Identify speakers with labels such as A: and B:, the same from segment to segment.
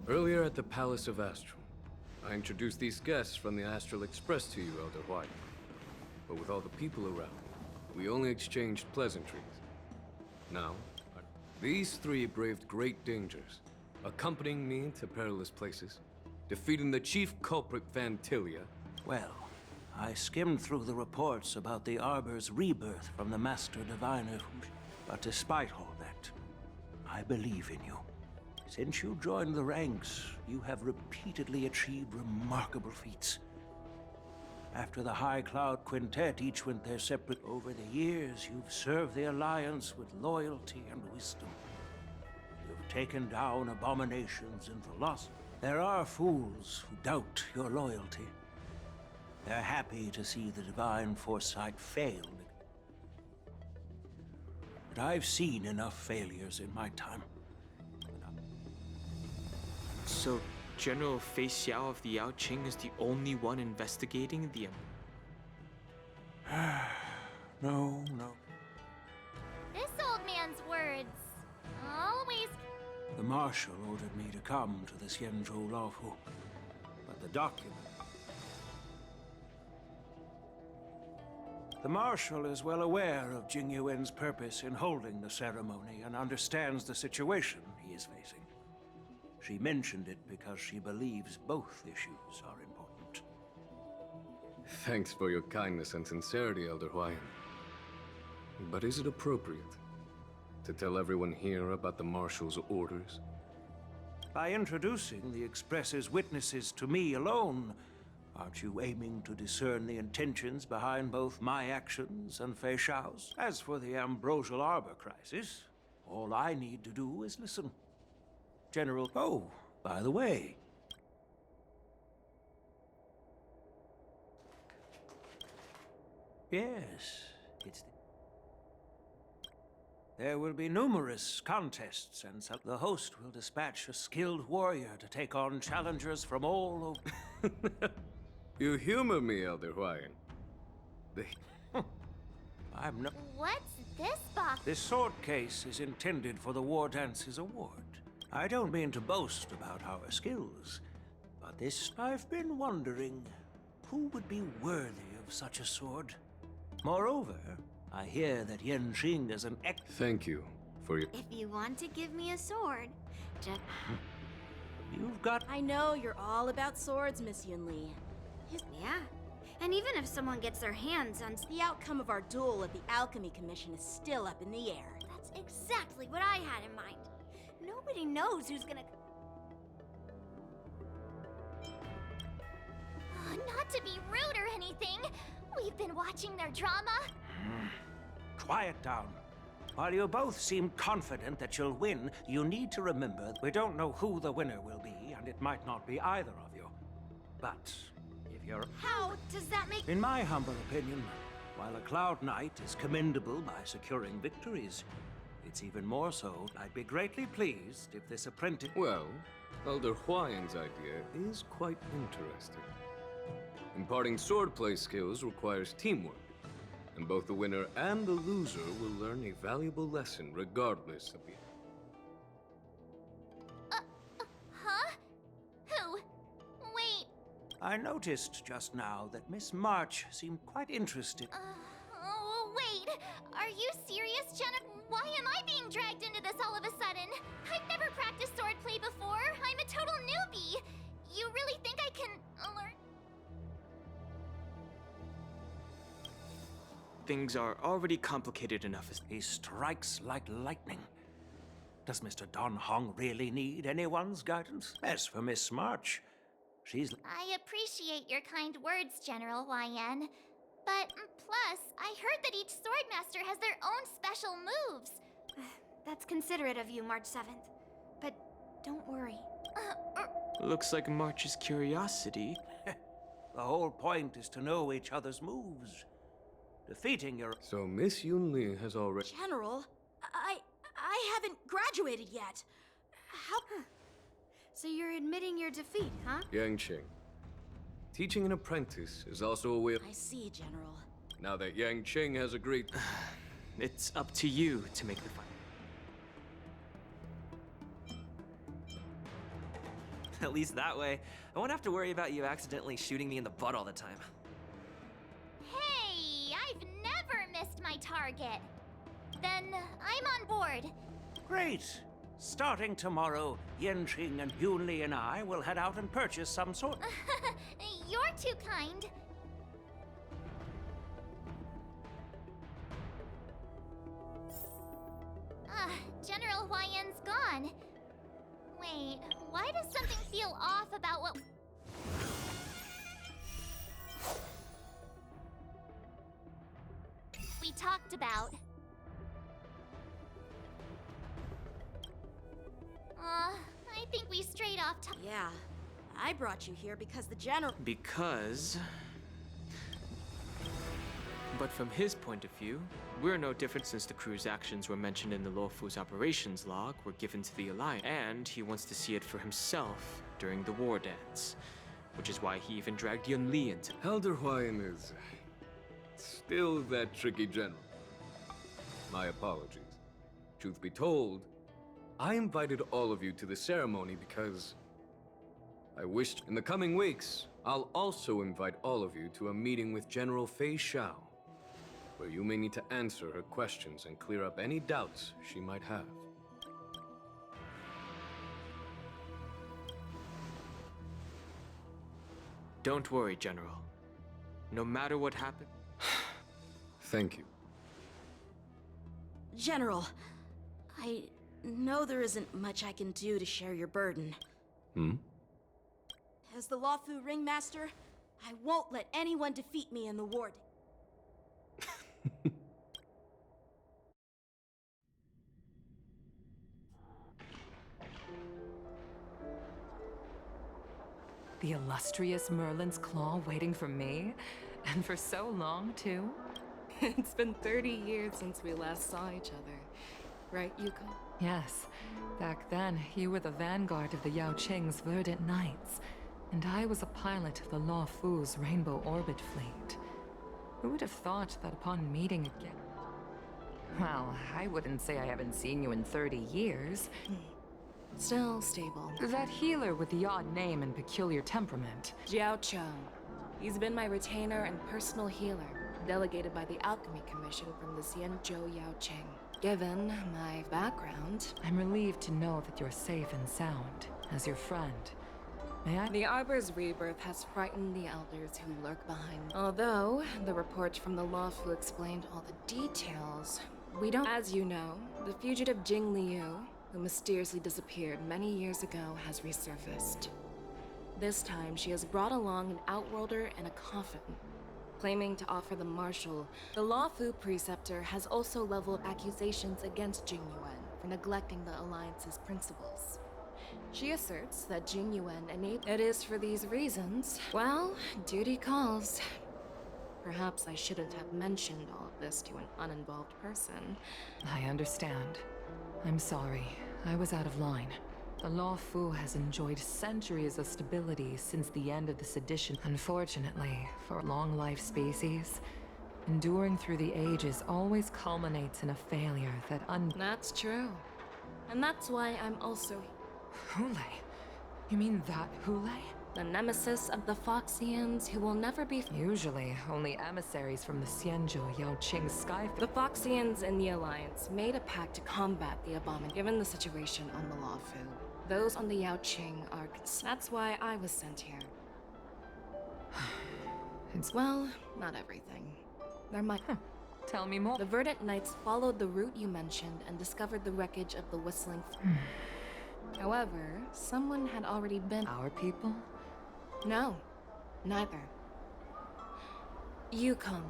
A: Earlier at the Palace of Astral, I introduced these guests from the Astral Express to you, Elder White. But with all the people around, we only exchanged pleasantries. Now, these three braved great dangers, accompanying me to perilous places, defeating the chief culprit Fantilia.
B: Well, I skimmed through the reports about the Arbor's rebirth from the Master Diviner, but despite all that, I believe in you. Since you joined the ranks, you have repeatedly achieved remarkable feats. After the High Cloud Quintet each went their separate... Over the years, you've served the Alliance with loyalty and wisdom. You've taken down abominations and the lost. There are fools who doubt your loyalty. They're happy to see the divine foresight fail. But I've seen enough failures in my time.
C: So, General Fei Xiao of the Yao Qing is the only one investigating the...
B: No.
D: This old man's words. Always.
B: The Marshal ordered me to come to the Xianzhou Laofu, but the document... The Marshal is well aware of Jing Yuan's purpose in holding the ceremony and understands the situation he is facing. She mentioned it because she believes both issues are important.
A: Thanks for your kindness and sincerity, Elder Huayan. But is it appropriate to tell everyone here about the Marshal's orders?
B: By introducing the Express's witnesses to me alone, aren't you aiming to discern the intentions behind both my actions and Fei Xiao's? As for the Ambrosial Arbor crisis, all I need to do is listen. General... Oh, by the way... Yes, it's... There will be numerous contests, and so the host will dispatch a skilled warrior to take on challengers from all over...
A: You humor me, Elder Huayan.
B: I'm no...
D: What's this box?
B: This sword case is intended for the War Dance's award. I don't mean to boast about our skills, but this... I've been wondering, who would be worthy of such a sword? Moreover, I hear that Yen Qing is an
A: Thank you for your...
D: If you want to give me a sword, just...
B: You've got...
E: I know you're all about swords, Miss Yunli.
D: Yeah. And even if someone gets their hands on...
E: The outcome of our duel at the Alchemy Commission is still up in the air.
D: That's exactly what I had in mind. Nobody knows who's gonna... Not to be rude or anything. We've been watching their drama.
B: Quiet down. While you both seem confident that you'll win, you need to remember we don't know who the winner will be, and it might not be either of you. But if you're...
D: How does that make...
B: In my humble opinion, while a Cloud Knight is commendable by securing victories, it's even more so. I'd be greatly pleased if this apprentice...
A: Well, Elder Huayan's idea is quite interesting. Imparting swordplay skills requires teamwork, and both the winner and the loser will learn a valuable lesson regardless of the...
D: Huh? Who? Wait.
B: I noticed just now that Miss March seemed quite interested.
D: Oh, wait. Are you serious, Jenna? Why am I being dragged into this all of a sudden? I've never practiced swordplay before. I'm a total newbie. You really think I can learn?
C: Things are already complicated enough as...
B: He strikes like lightning. Does Mr. Don Hong really need anyone's guidance? As for Miss March, she's...
D: I appreciate your kind words, General Huayan. But plus, I heard that each swordmaster has their own special moves. That's considerate of you, March 7th. But don't worry.
C: Looks like March's curiosity.
B: The whole point is to know each other's moves. Defeating your...
A: So Miss Yunli has already...
E: General, I haven't graduated yet. How...
D: So you're admitting your defeat, huh?
A: Yang Qing. Teaching an apprentice is also a way...
E: I see, General.
A: Now that Yang Qing has agreed...
C: It's up to you to make the fight.
F: At least that way, I won't have to worry about you accidentally shooting me in the butt all the time.
D: Hey, I've never missed my target. Then I'm on board.
B: Great. Starting tomorrow, Yenqing and Yunli and I will head out and purchase some sort.
D: You're too kind. General Huayan's gone. Wait, why does something feel off about what... we talked about? I think we strayed off topic.
E: Yeah, I brought you here because the general...
C: Because... But from his point of view, we're no different since the crew's actions were mentioned in the Luofu's operations log were given to the Alliance, and he wants to see it for himself during the war dance, which is why he even dragged Yun Li into it.
A: Elder Huayan is still that tricky general. My apologies. Truth be told, I invited all of you to the ceremony because I wished in the coming weeks, I'll also invite all of you to a meeting with General Fei Xiao, where you may need to answer her questions and clear up any doubts she might have.
C: Don't worry, General. No matter what happens...
A: Thank you.
E: General, I know there isn't much I can do to share your burden. As the Luofu ringmaster, I won't let anyone defeat me in the war.
G: The illustrious Merlin's Claw waiting for me? And for so long, too?
H: It's been 30 years since we last saw each other. Right, Yuko?
G: Yes. Back then, you were the vanguard of the Yao Qing's Verdant Knights, and I was a pilot of the Luofu's Rainbow Orbit Fleet. Who would have thought that upon meeting again... Well, I wouldn't say I haven't seen you in 30 years.
H: Still stable.
G: That healer with the odd name and peculiar temperament.
H: Jiao Chou. He's been my retainer and personal healer, delegated by the Alchemy Commission from the Xianzhou Yao Qing. Given my background...
G: I'm relieved to know that you're safe and sound. As your friend, may I...
H: The Arbor's rebirth has frightened the elders who lurk behind. Although, the report from the Luofu explained all the details, we don't... As you know, the fugitive Jing Liu, who mysteriously disappeared many years ago, has resurfaced. This time, she has brought along an outworlder and a coffin. Claiming to offer the marshal, the Luofu preceptor has also leveled accusations against Jing Yuan for neglecting the Alliance's principles. She asserts that Jing Yuan enabled... It is for these reasons. Well, duty calls. Perhaps I shouldn't have mentioned all of this to an uninvolved person.
G: I understand. I'm sorry. I was out of line. The Luofu has enjoyed centuries of stability since the end of the sedition. Unfortunately, for a long-life species, enduring through the ages always culminates in a failure that
H: That's true. And that's why I'm also...
G: Hule? You mean that Hule?
H: the nemesis of the Foxians who will never be...
G: Usually, only emissaries from the Xianzhou Yao Qing sky...
H: The Foxians in the Alliance made a pact to combat the abomination. Given the situation on the Luofu, those on the Yao Qing are... That's why I was sent here. Well, not everything. There might...
G: Tell me more.
H: The Verdant Knights followed the route you mentioned and discovered the wreckage of the Whistling... However, someone had already been...
G: Our people?
H: No, neither. Yukon,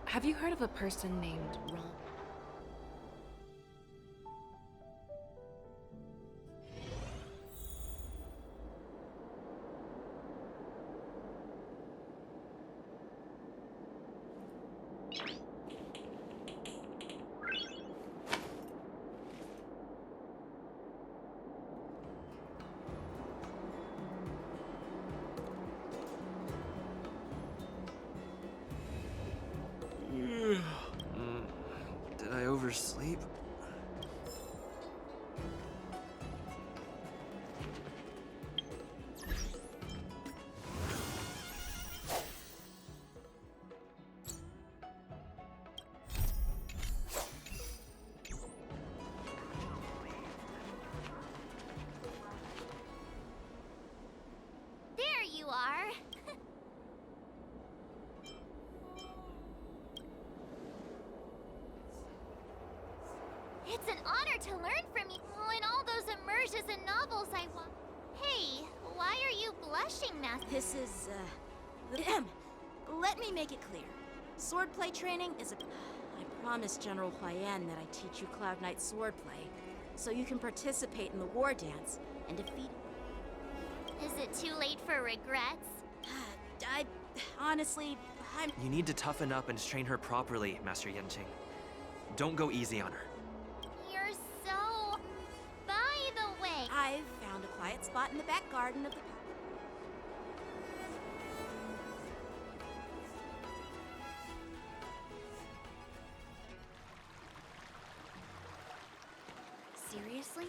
H: have you heard of a person named Ron?
D: It's an honor to learn from you. Oh, in all those immersions and novels I watch. Hey, why are you blushing, Master?
E: This is, let me make it clear. Swordplay training is a... I promised General Huayan that I'd teach you Cloud Knight swordplay, so you can participate in the war dance and defeat...
D: Is it too late for regrets?
E: Honestly, I'm...
F: You need to toughen up and train her properly, Master Yanqing. Don't go easy on her.
D: You're so... By the way...
E: I've found a quiet spot in the back garden of the...
D: Seriously?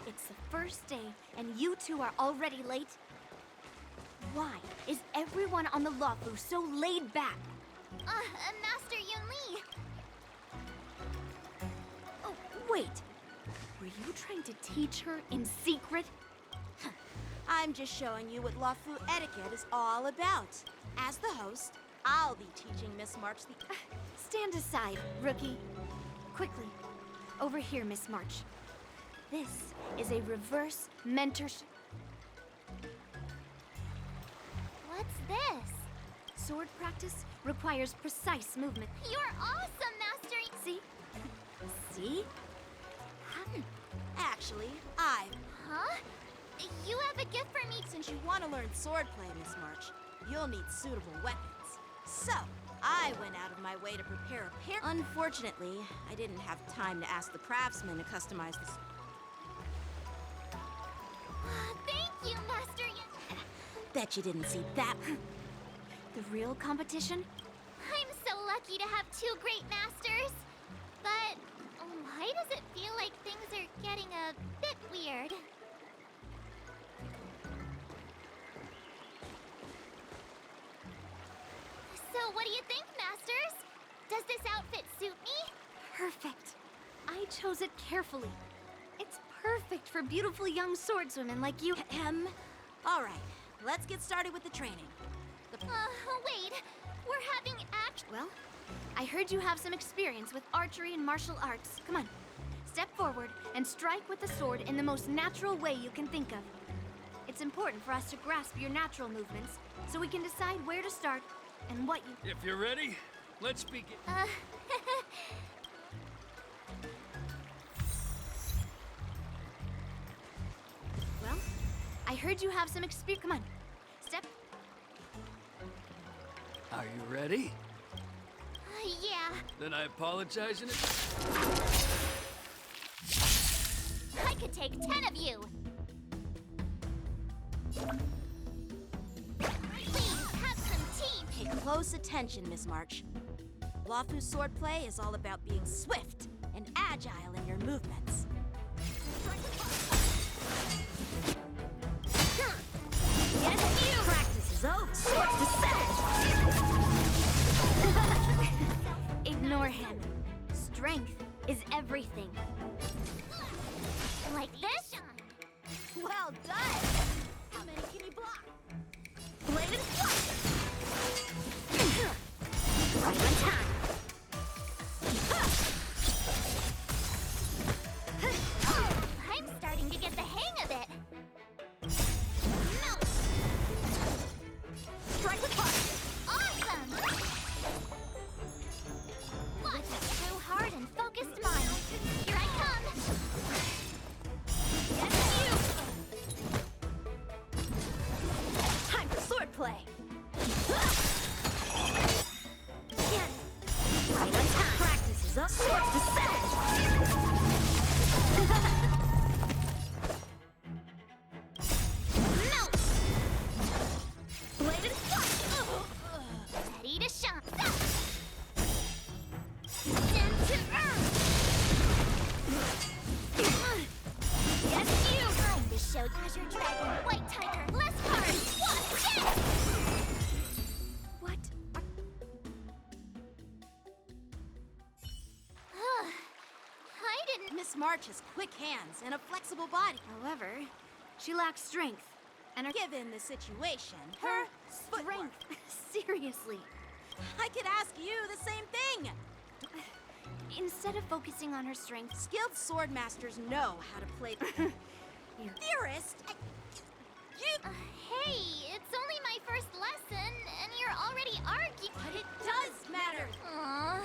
D: It's the first day, and you two are already late? Why is everyone on the Luofu so laid back? Master Yunli! Oh, wait. Were you trying to teach her in secret?
E: I'm just showing you what Luofu etiquette is all about. As the host, I'll be teaching Miss March the...
D: Stand aside, rookie. Quickly. Over here, Miss March. This is a reverse mentorship. What's this? Sword practice requires precise movement. You're awesome, Master! See? See?
E: Actually,
D: Huh? You have a gift for me.
E: Since you want to learn swordplay, Miss March, you'll need suitable weapons. So, I went out of my way to prepare a pair. Unfortunately, I didn't have time to ask the craftsman to customize the...
D: Thank you, Master Yin.
E: Bet you didn't see that.
D: The real competition? I'm so lucky to have two great masters. But why does it feel like things are getting a bit weird? So what do you think, masters? Does this outfit suit me? Perfect. I chose it carefully. It's perfect for beautiful young swordswomen like you.
E: All right, let's get started with the training.
D: Wait. We're having Well, I heard you have some experience with archery and martial arts. Come on. Step forward and strike with the sword in the most natural way you can think of. It's important for us to grasp your natural movements so we can decide where to start and what you...
A: If you're ready, let's begin.
D: Well, I heard you have some experience. Come on. Step...
A: Are you ready?
D: Yeah.
A: Then I apologize in advance.
D: I could take 10 of you. Please, have some tea.
E: Pay close attention, Miss March. Luofu swordplay is all about being swift and agile in your movements.
D: Yes, you!
E: Practice is over. Swords descend!
D: Ignore him. Strength is everything. Like this?
E: Well done! How many can you block?
D: Bladed flush! Right on time. I'm starting to get the hang of it. No. Strike with fire. Awesome! What a true heart and focused mind. Here I come. Yes, you! Time for swordplay. Again. Right on time. Practice is up. Swords descend. Melt. Bladed flush. Ready to shine. Send to earth. Yes, you. Time to show Azure Dragon, White Tiger, less cards. What's this? What? I didn't.
E: Miss March has quick hands and a flexible body.
D: However, she lacks strength. And her
E: Given the situation, her footwork.
D: strength. Seriously.
E: I could ask you the same thing.
I: Instead of focusing on her strengths,
E: Skilled sword masters know how to play. Dearest,
D: Hey, it's only my first lesson, and you're already arguing.
E: but it does matter.
D: Aww.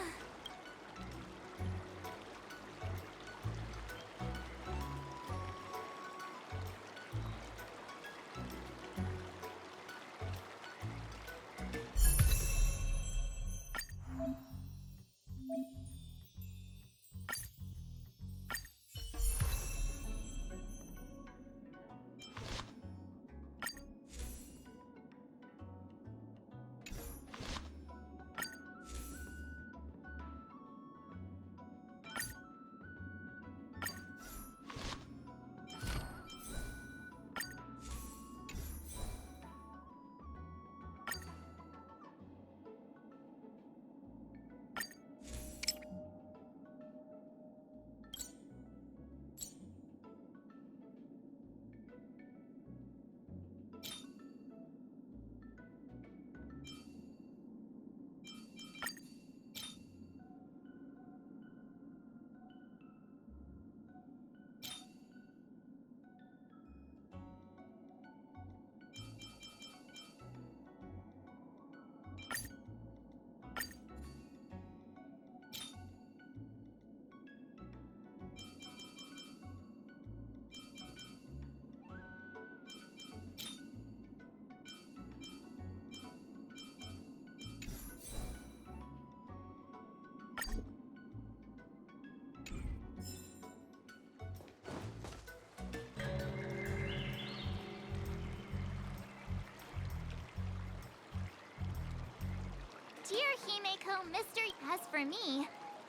D: Dear Himeko, Mr. As for me,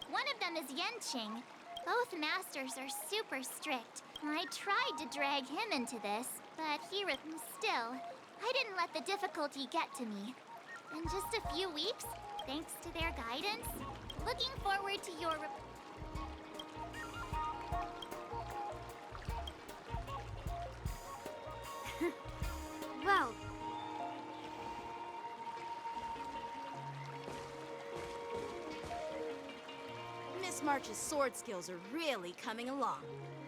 D: one of them is Yenching. Both masters are super strict. I tried to drag him into this, but still, I didn't let the difficulty get to me. In just a few weeks, thanks to their guidance, looking forward to your
I: well,
E: Miss March's sword skills are really coming along.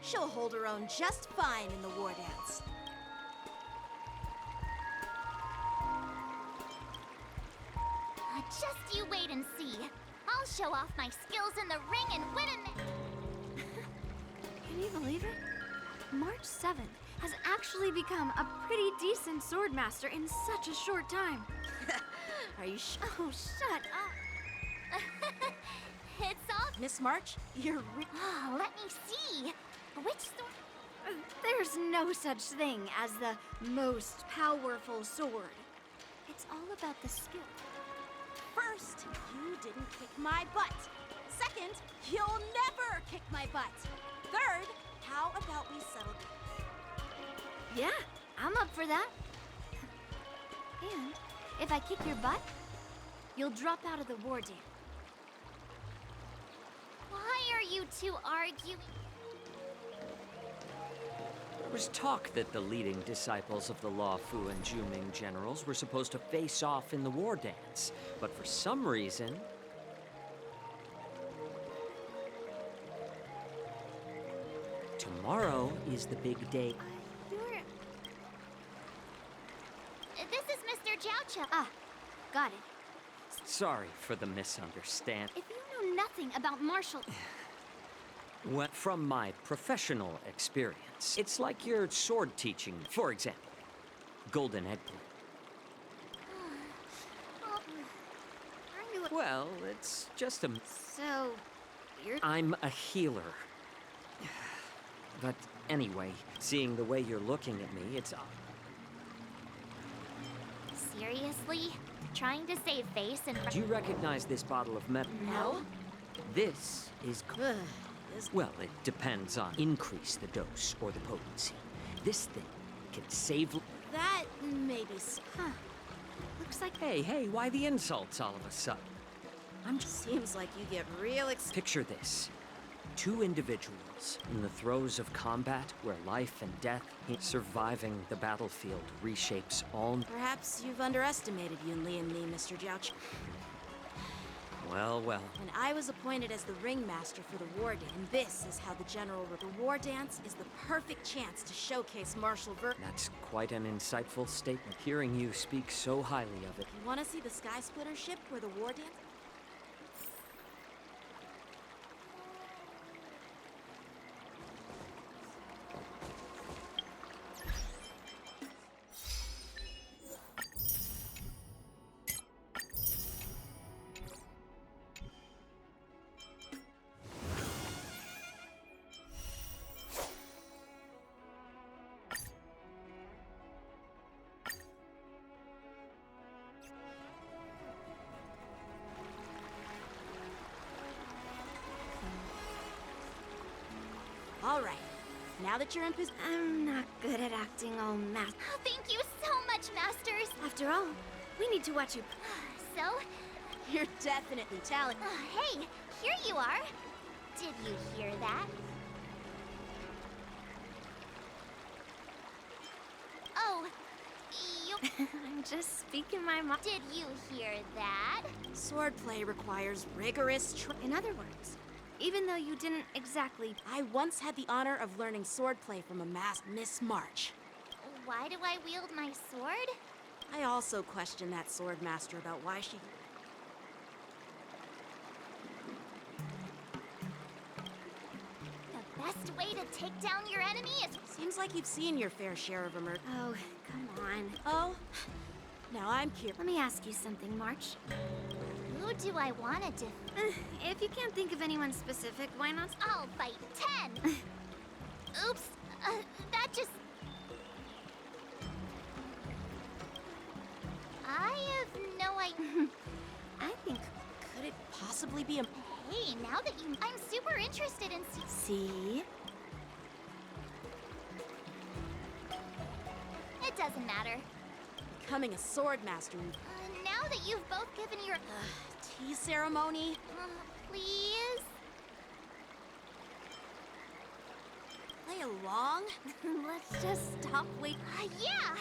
E: She'll hold her own just fine in the war dance.
D: Just you wait and see. I'll show off my skills in the ring and win
I: can you believe it? March 7th has actually become a pretty decent swordmaster in such a short time.
E: Are you sure?
I: Oh, shut up.
D: It's all.
E: Miss March, you're
D: Oh, let me see. Which sword?
I: There's no such thing as the most powerful sword. It's all about the skill.
E: First, you didn't kick my butt. Second, you'll never kick my butt. Third, how about we settle this?
I: Yeah, I'm up for that. And if I kick your butt, you'll drop out of the war dance.
D: Why are you two arguing?
J: There was talk that the leading disciples of the Law Fu and Juming generals were supposed to face off in the war dance, but for some reason... Tomorrow is the big day.
D: This is Mr. Jiaocha.
I: Ah, got it.
J: Sorry for the misunderstanding.
I: If you know nothing about martial...
J: Well, from my professional experience, it's like your sword teaching, for example. Golden eggplant. Well, it's just a...
I: So, you're...
J: I'm a healer. But anyway, seeing the way you're looking at me, it's...
D: Seriously? Trying to save face and...
J: Do you recognize this bottle of metal?
E: No?
J: This is...
E: Ugh,
J: Well, it depends on increase the dose or the potency. This thing can save...
E: that may be...
I: Huh. Looks like...
J: Hey, why the insults all of a sudden? I'm just...
E: Seems like you get real
J: Picture this. Two individuals in the throes of combat where life and death, surviving the battlefield reshapes all...
E: Perhaps you've underestimated Yunli and me, Mr. Jiaoch.
J: Well, well.
E: When I was appointed as the ringmaster for the war dance, and this is how the general... The war dance is the perfect chance to showcase martial
J: That's quite an insightful statement. Hearing you speak so highly of it.
E: You want to see the Sky Splitter ship where the war dance... All right. Now that you're in position...
I: I'm not good at acting all master.
D: Oh, thank you so much, Masters.
I: After all, we need to watch you.
D: So,
E: You're definitely talented.
D: hey, here you are. Did you hear that? Oh, you...
I: I'm just speaking my mind.
D: Did you hear that?
E: Swordplay requires rigorous
I: In other words, even though you didn't exactly...
E: I once had the honor of learning swordplay from a Miss March.
D: Why do I wield my sword?
E: I also questioned that swordmaster about why she...
D: The best way to take down your enemy is...
E: Seems like you've seen your fair share of
I: Oh, come on.
E: Oh? Now I'm curious.
I: Let me ask you something, March.
D: Who do I want to do?
I: If you can't think of anyone specific, why not...
D: I'll fight 10! Oops, that just... I have no idea.
I: I think...
E: Could it possibly be a...
D: Hey, now that you... I'm super interested in...
E: See?
D: It doesn't matter.
E: Becoming a swordmaster.
D: Now that you've both given your...
E: Tea ceremony?
D: Please?
E: Play along?
I: Let's just stop waiting.
D: Yeah!